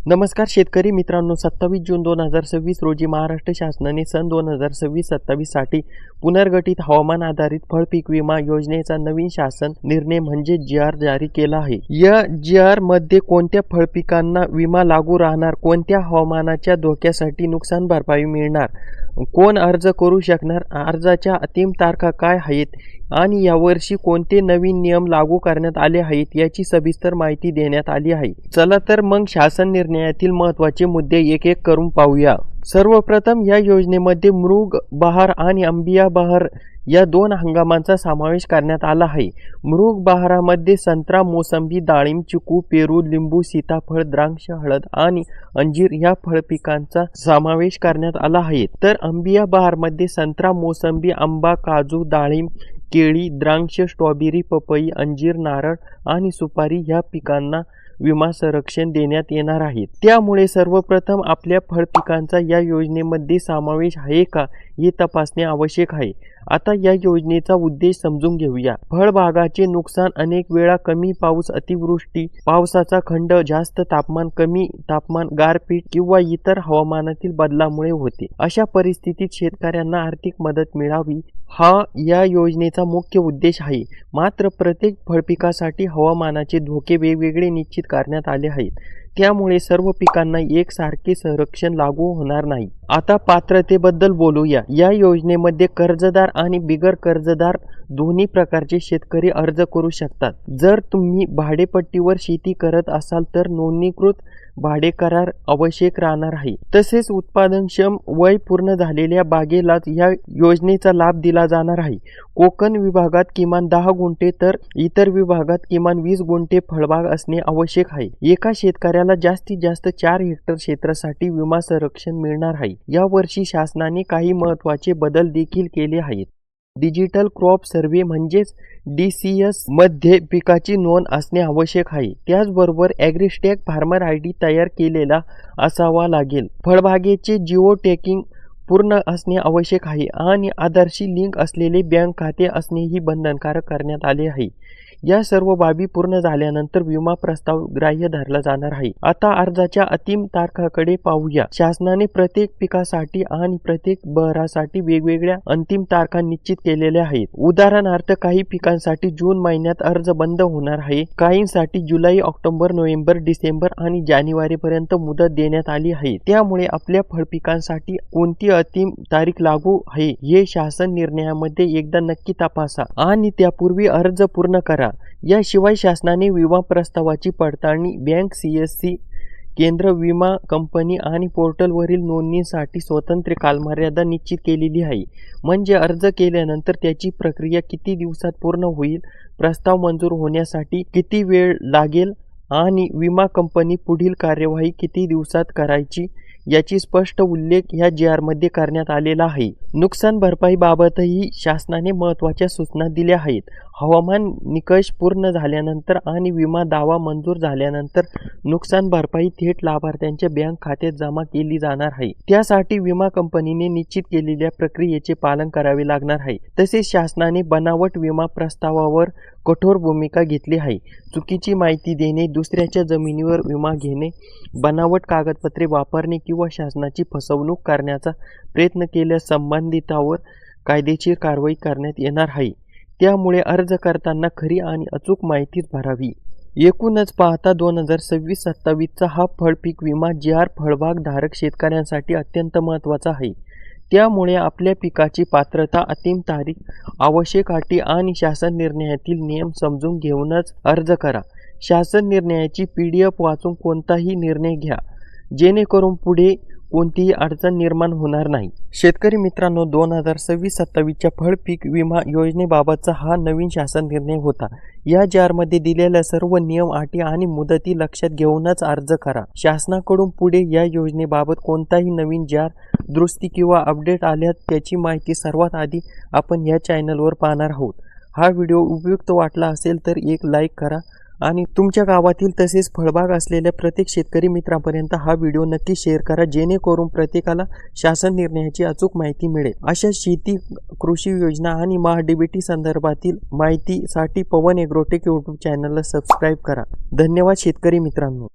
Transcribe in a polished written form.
नमस्कार शेतकरी मित्रांनो, 27 जून 2026 रोजी महाराष्ट्र शासनाने सन 2026-27 साठी पुनर्गठित हवामान आधारित फळ पीक विमा योजनेचा नवीन शासन निर्णय म्हणजे जी.आर. जारी केला आहे। या जी.आर. मध्ये कोणत्या फळ पिकांना विमा लागू राहणार, कोणत्या हवामानाच्या धोक्यासाठी नुकसान भरपाई मिळणार, कोण अर्ज करू शकणार, अर्जाच्या अंतिम तारखा काय आहेत आणि यावर्षी कोणते नवीन नियम लागू करण्यात आले आहेत याची सविस्तर माहिती देण्यात आली आहे। चला तर मग शासन निर्णयातील महत्त्वाचे मुद्दे एक एक करून पाहूया। सर्वप्रथम या योजनेमध्ये मृग बहार आणि अंबिया बहार या दोन हंगामांचा समावेश करण्यात आला आहे। मृग बहारामध्ये संत्रा, मोसंबी, डाळिंब, चिकू, पेरू, लिंबू, सीताफळ, द्राक्ष, हळद आणि अंजीर या फळ पिकांचा समावेश करण्यात आला आहे। तर अंबिया बहारमध्ये संत्रा, मोसंबी, आंबा, काजू, डाळिंब, केळी, द्राक्ष, स्ट्रॉबेरी, पपई, अंजीर, नारळ आणि सुपारी या पिकांना विमा संरक्षण देण्यात येणार आहे। त्यामुळे सर्वप्रथम आपल्या फळ पिकांचा या योजनेमध्ये समावेश आहे का हे तपासणे आवश्यक आहे। आता या योजनेचा उद्देश समजून घेऊया। फळबागाचे नुकसान अनेक वेळा कमी पाऊस, अतिवृष्टी, पावसाचा खंड, जास्त तापमान, कमी तापमान, गारपीट किंवा इतर हवामानातील बदलामुळे होते। अशा परिस्थितीत शेतकऱ्यांना आर्थिक मदत मिळावी हा या योजनेचा मुख्य उद्देश आहे। मात्र प्रत्येक फळपिकासाठी हवामानाचे धोके वेगवेगळे निश्चित करण्यात आले आहेत। त्यामुळे सर्व पिकांना एकसारखे संरक्षण लागू होणार नाही। आता पात्रतेबद्दल बोलूया। या योजनेमध्ये कर्जदार आणि बिगर कर्जदार दोन्ही प्रकारचे शेतकरी अर्ज करू शकतात। जर तुम्ही भाडेपट्टीवर शेती करत असाल तर नोंदणीकृत भाडे करार आवश्यक राहणार आहे। तसेच उत्पादनक्षम वय पूर्ण झालेल्या बागेलाच या योजनेचा लाभ दिला जाणार आहे। कोकण विभागात किमान 10 गुंठे तर इतर विभागात किमान 20 गुंठे फळबाग असणे आवश्यक आहे। एका शेतकऱ्याला जास्तीत जास्त 4 हेक्टर क्षेत्रासाठी विमा संरक्षण मिळणार आहे। या वर्षी शासनाने काही महत्त्वाचे बदल देखील केले आहेत। डिजिटल क्रॉप सर्व्हे म्हणजेच DCS मध्ये पिकाची नोंद असणे आवश्यक आहे। त्याचबरोबर ॲग्रीस्टॅग फार्मर ID तयार केलेला असावा लागेल। फळबागेचे जिओ टॅगिंग पूर्ण असणे आवश्यक आहे आणि आधारशी लिंक असलेले बँक खाते असणेही बंधनकारक करण्यात आले आहे। या सर्व बाबी पूर्ण झाल्यानंतर विमा प्रस्ताव ग्राह्य धरला जाणार आहे। आता अर्जाच्या अंतिम तारखाकडे पाहूया। शासनाने प्रत्येक पिकासाठी आणि प्रत्येक बहरासाठी वेगवेगळ्या अंतिम तारखा निश्चित केलेल्या आहेत। उदाहरणार्थ काही पिकांसाठी जून महिन्यात अर्ज बंद होणार आहे, काहींसाठी जुलै, ऑक्टोबर, नोव्हेंबर, डिसेंबर आणि जानेवारीपर्यंत मुदत देण्यात आली आहे। त्यामुळे आपल्या फळपिकांसाठी कोणती अंतिम तारीख लागू आहे हे शासन निर्णयामध्ये एकदा नक्की तपासा आणि त्यापूर्वी अर्ज पूर्ण करा। याशिवाय शासनाने विमा प्रस्तावाची पडताळणी बँक, CSC केंद्र, विमा कंपनी आणि पोर्टलवरील नोंदणीसाठी स्वतंत्र कालमर्यादा निश्चित केलेली आहे। म्हणजे अर्ज केल्यानंतर त्याची प्रक्रिया किती दिवसात पूर्ण होईल, प्रस्ताव मंजूर होण्यासाठी किती वेळ लागेल आणि विमा कंपनी पुढील कार्यवाही किती दिवसात करायची याची स्पष्ट उल्लेख या जी.आर. मध्ये करण्यात आलेला आहे। नुकसान भरपाई बाबतही शासनाने महत्त्वाच्या सूचना दिल्या आहेत। हवामान निकष पूर्ण झाल्यानंतर आणि विमा दावा मंजूर झाल्यानंतर नुकसान भरपाई थेट लाभार्थ्यांच्या बँक खात्यात जमा केली जाणार आहे। त्यासाठी विमा कंपनीने निश्चित केलेल्या प्रक्रियेचे पालन करावे लागणार आहे। तसेच शासनाने बनावट विमा प्रस्तावावर कठोर भूमिका घेतली आहे। चुकीची माहिती देणे, दुसऱ्याच्या जमिनीवर विमा घेणे, बनावट कागदपत्रे वापरणे किंवा शासनाची फसवणूक करण्याचा प्रयत्न केल्यास संबंधितांवर कायदेशीर कारवाई करण्यात येणार आहे। त्यामुळे अर्ज करताना खरी आणि अचूक माहितीच भरावी। एकूणच पाहता 2026-27 चा हा फळपीक विमा जी.आर. फळबाग धारक शेतकऱ्यांसाठी अत्यंत महत्त्वाचा आहे। त्यामुळे आपल्या पिकाची पात्रता, अंतिम तारीख, आवश्यक अटी आणि शासन निर्णयातील नियम समजून घेऊनच अर्ज करा। शासन निर्णयाची PDF वाचून कोणताही निर्णय घ्या, जेणेकरून पुढे कोणतीही अडचण निर्माण होणार नाही। शेतकरी मित्रांनो, 2026-27 च्या फळ पीक विमा योजनेबाबतचा हा नवीन शासन निर्णय होता। या जी.आर. मध्ये दिलेल्या सर्व नियम, अटी आणि मुदती लक्षात घेऊनच अर्ज करा। शासनाकडून पुढे या योजनेबाबत कोणताही नवीन जी.आर., दुरुस्ती किंवा अपडेट आल्यास त्याची माहिती सर्वात आधी आपण या चॅनलवर पाहणार आहोत। हा व्हिडिओ उपयुक्त वाटला असेल तर एक लाईक करा आणि तुमच्या गावातील तसेच फळबाग असलेल्या प्रत्येक शेतकरी मित्रांपर्यंत हा व्हिडिओ नक्की शेअर करा, जेणेकरून प्रत्येकाला शासन निर्णयाची अचूक माहिती मिळेल। अशा शेती, कृषी योजना आणि महा-DBT संदर्भातील माहितीसाठी पवन ॲग्रोटेक यूट्यूब चॅनलला सबस्क्राईब करा। धन्यवाद शेतकरी मित्रांनो।